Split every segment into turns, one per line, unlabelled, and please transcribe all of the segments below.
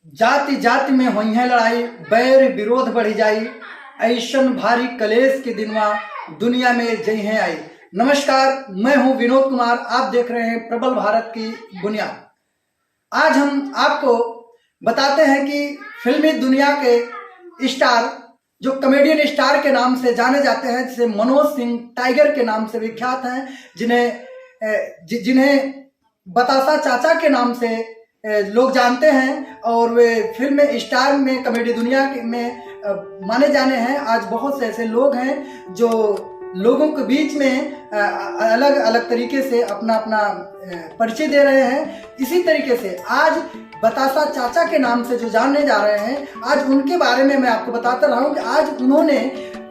जाति जाति में हुई है लड़ाई, बैर विरोध बढ़ी जाई, ऐसन भारी कलेश के दिनवा दुनिया में जई है आई। नमस्कार, मैं हूं विनोद कुमार, आप देख रहे हैं प्रबल भारत की बुनियाद। आज हम आपको बताते हैं कि फिल्मी दुनिया के स्टार, जो कॉमेडियन स्टार के नाम से जाने जाते हैं, जिसे मनोज सिंह टाइगर के नाम से विख्यात हैं, जिन्हें बतासा चाचा के नाम से लोग जानते हैं और वे फिल्म स्टार में कॉमेडी दुनिया में माने जाने हैं। आज बहुत से ऐसे लोग हैं जो लोगों के बीच में अलग अलग तरीके से अपना अपना परिचय दे रहे हैं। इसी तरीके से आज बतासा चाचा के नाम से जो जानने जा रहे हैं, आज उनके बारे में मैं आपको बताता रहा हूँ कि आज उन्होंने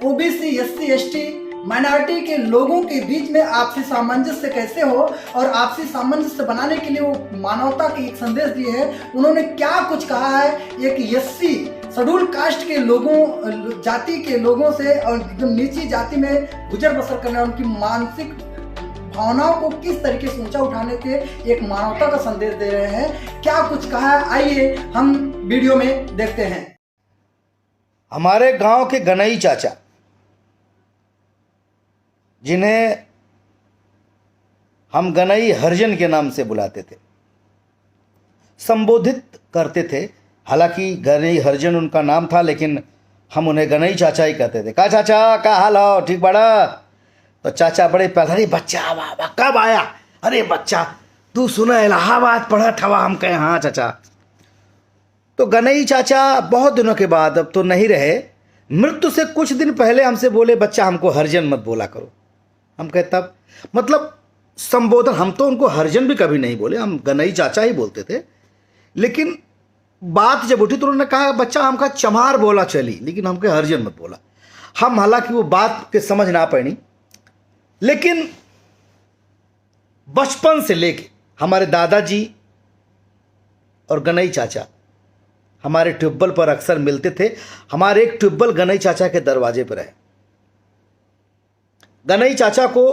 ओबीसी, एससी, एसटी, माइनॉरिटी के लोगों के बीच में आपसी सामंजस्य कैसे हो और आपसी सामंजस्य बनाने के लिए वो मानवता के एक संदेश दिए हैं। उन्होंने क्या कुछ कहा है, एक एससी शेड्यूल कास्ट के लोगों, जाति के लोगों से और एकदम नीची जाति में गुजर बसर करने, उनकी मानसिक भावनाओं को किस तरीके से ऊंचा उठाने के एक मानवता का संदेश दे रहे हैं। क्या कुछ कहा है, आइए हम वीडियो में देखते हैं।
हमारे गांव के गनई चाचा, जिन्हें हम गनई हरिजन के नाम से बुलाते थे, संबोधित करते थे। हालांकि गनई हरिजन उनका नाम था, लेकिन हम उन्हें गनई चाचा ही कहते थे। का चाचा, का हाल हो, ठीक बड़ा? तो चाचा बड़े प्यार, अरे बच्चा वाह कब आया, अरे बच्चा तू सुना इलाहाबाद पढ़ा ठवा? हम कहे हाँ चाचा। तो गनई चाचा बहुत दिनों के बाद, अब तो नहीं रहे, मृत्यु से कुछ दिन पहले हमसे बोले, बच्चा हमको हरिजन मत बोला करो। हम कहे तब, मतलब संबोधन, हम तो उनको हरिजन भी कभी नहीं बोले, हम गनई चाचा ही बोलते थे। लेकिन बात जब उठी तो उन्होंने कहा, बच्चा हमका चमार बोला चली, लेकिन हमके हरिजन मत बोला। हम हालांकि वो बात के समझ ना पड़ी, लेकिन बचपन से लेके हमारे दादाजी और गनई चाचा हमारे ट्यूबवेल पर अक्सर मिलते थे। हमारे एक ट्यूबवेल गनई चाचा के दरवाजे पर है। गनई चाचा को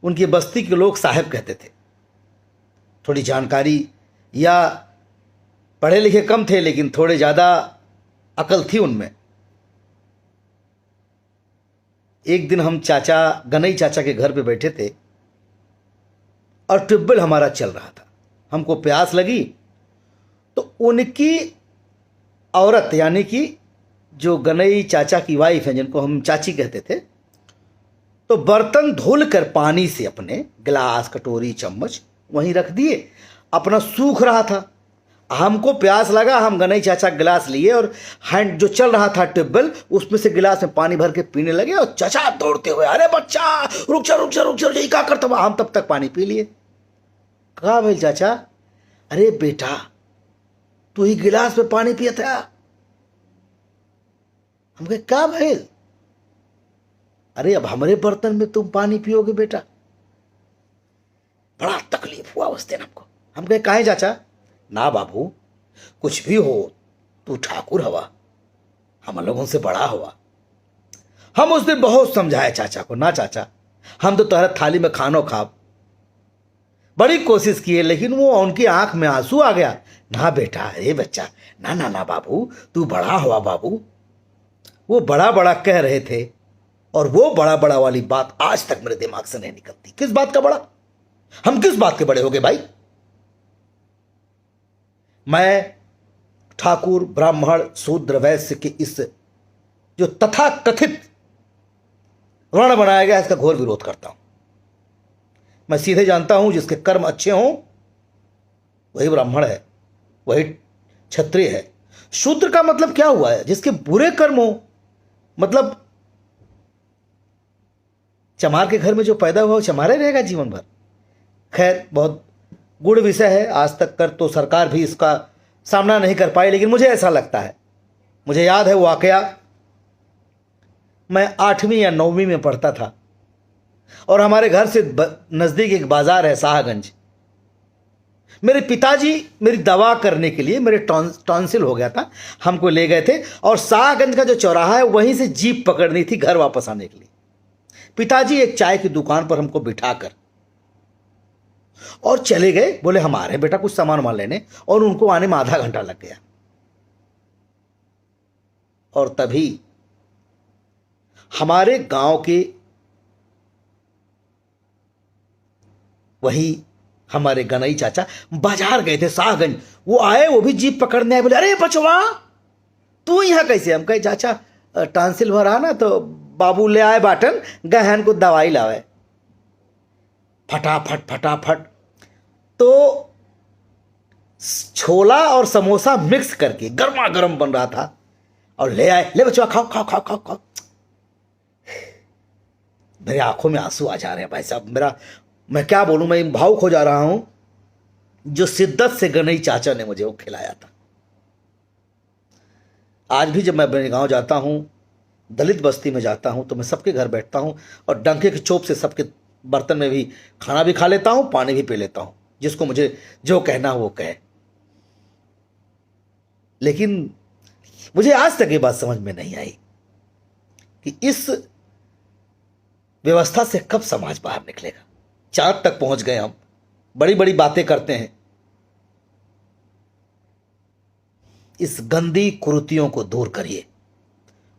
उनकी बस्ती के लोग साहब कहते थे। थोड़ी जानकारी या पढ़े लिखे कम थे, लेकिन थोड़े ज़्यादा अकल थी उनमें। एक दिन हम गनई चाचा के घर पे बैठे थे और ट्यूबवेल हमारा चल रहा था। हमको प्यास लगी तो उनकी औरत, यानी कि जो गनई चाचा की वाइफ है, जिनको हम चाची कहते थे, तो बर्तन धुल कर पानी से अपने गिलास, कटोरी, चम्मच वहीं रख दिए। अपना सूख रहा था। हमको प्यास लगा, हम गनई चाचा गिलास लिए और हैंड जो चल रहा था ट्यूबवेल, उसमें से गिलास में पानी भर के पीने लगे। और चाचा दौड़ते हुए, अरे बच्चा रुक जा रुक जा रुक जा, क्या करता हुआ? हम तब तक पानी पी लिए। कहा भाई चाचा, अरे बेटा तू ही गिलास में पानी पिया था। हम कहे क्या भाई? अरे अब हमारे बर्तन में तुम पानी पियोगे बेटा? बड़ा तकलीफ हुआ उस दिन हमको। हम कहे काहे चाचा? ना बाबू, कुछ भी हो, तू ठाकुर हवा, हम लोगों से बड़ा हुआ। हम उस दिन बहुत समझाए चाचा को, ना चाचा हम तो तुम्हारे थाली में खानो खाब, बड़ी कोशिश की है, लेकिन वो उनकी आंख में आंसू आ गया। ना बेटा, अरे बच्चा, ना ना ना बाबू, तू बड़ा हुआ बाबू। वो बड़ा बड़ा कह रहे थे और वो बड़ा बड़ा वाली बात आज तक मेरे दिमाग से नहीं निकलती। किस बात का बड़ा? हम किस बात के बड़े हो गए भाई? मैं ठाकुर, ब्राह्मण, शूद्र, वैश्य के इस जो तथा कथित वर्ण बनाया गया, इसका घोर विरोध करता हूं। मैं सीधे जानता हूं, जिसके कर्म अच्छे हों वही ब्राह्मण है, वही क्षत्रिय है। शूद्र का मतलब क्या हुआ है? जिसके बुरे कर्म हो, मतलब चमार के घर में जो पैदा हुआ वो चमारे रहेगा जीवन भर। खैर, बहुत गुड़ विषय है। आज तक कर तो सरकार भी इसका सामना नहीं कर पाई, लेकिन मुझे ऐसा लगता है, मुझे याद है वो वाकया, मैं 8वीं या 9वीं में पढ़ता था और हमारे घर से नज़दीक एक बाजार है शाहगंज। मेरे पिताजी मेरी दवा करने के लिए, मेरे टॉन्सिल हो गया था, हमको ले गए थे और शाहगंज का जो चौराहा है वहीं से जीप पकड़नी थी घर वापस आने के लिए। पिताजी एक चाय की दुकान पर हमको बिठाकर और चले गए। बोले हम आ रहे हैं बेटा कुछ सामान वामान लेने, और उनको आने में आधा घंटा लग गया। और तभी हमारे गांव के वही हमारे गनई चाचा बाजार गए थे शाहगंज। वो आए, वो भी जीप पकड़ने आए, बोले अरे बचवा तू यहाँ कैसे? हम कहे चाचा टांसिल भरा ना तो बाबू ले आए बाटन, गहन को दवाई लावे। फटाफट फटाफट तो छोला और समोसा मिक्स करके गर्मा गर्म बन रहा था और ले आए, ले बचवा खाओ खाओ खाओ खाओ खाओ। मेरे आंखों में आंसू आ जा रहे हैं भाई साहब। मैं क्या बोलूं, मैं भावुक हो जा रहा हूं। जो शिद्दत से गनई चाचा ने मुझे वो खिलाया था। आज भी जब मैं अपने गांव जाता हूं, दलित बस्ती में जाता हूं, तो मैं सबके घर बैठता हूं और डंके की चोप से सबके बर्तन में भी खाना भी खा लेता हूं, पानी भी पी लेता हूं, जिसको मुझे जो कहना हो वो कहे। लेकिन मुझे आज तक ये बात समझ में नहीं आई कि इस व्यवस्था से कब समाज बाहर निकलेगा। चांद तक पहुंच गए हम, बड़ी बड़ी बातें करते हैं। इस गंदी कुरीतियों को दूर करिए।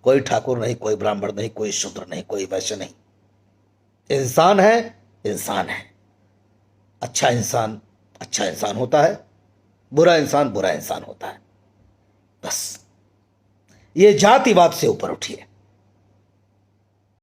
कोई ठाकुर नहीं, कोई ब्राह्मण नहीं, कोई शूद्र नहीं, कोई वैश्य नहीं। इंसान है, इंसान है। अच्छा इंसान होता है, बुरा इंसान होता है। बस ये जातिवाद से ऊपर उठिए।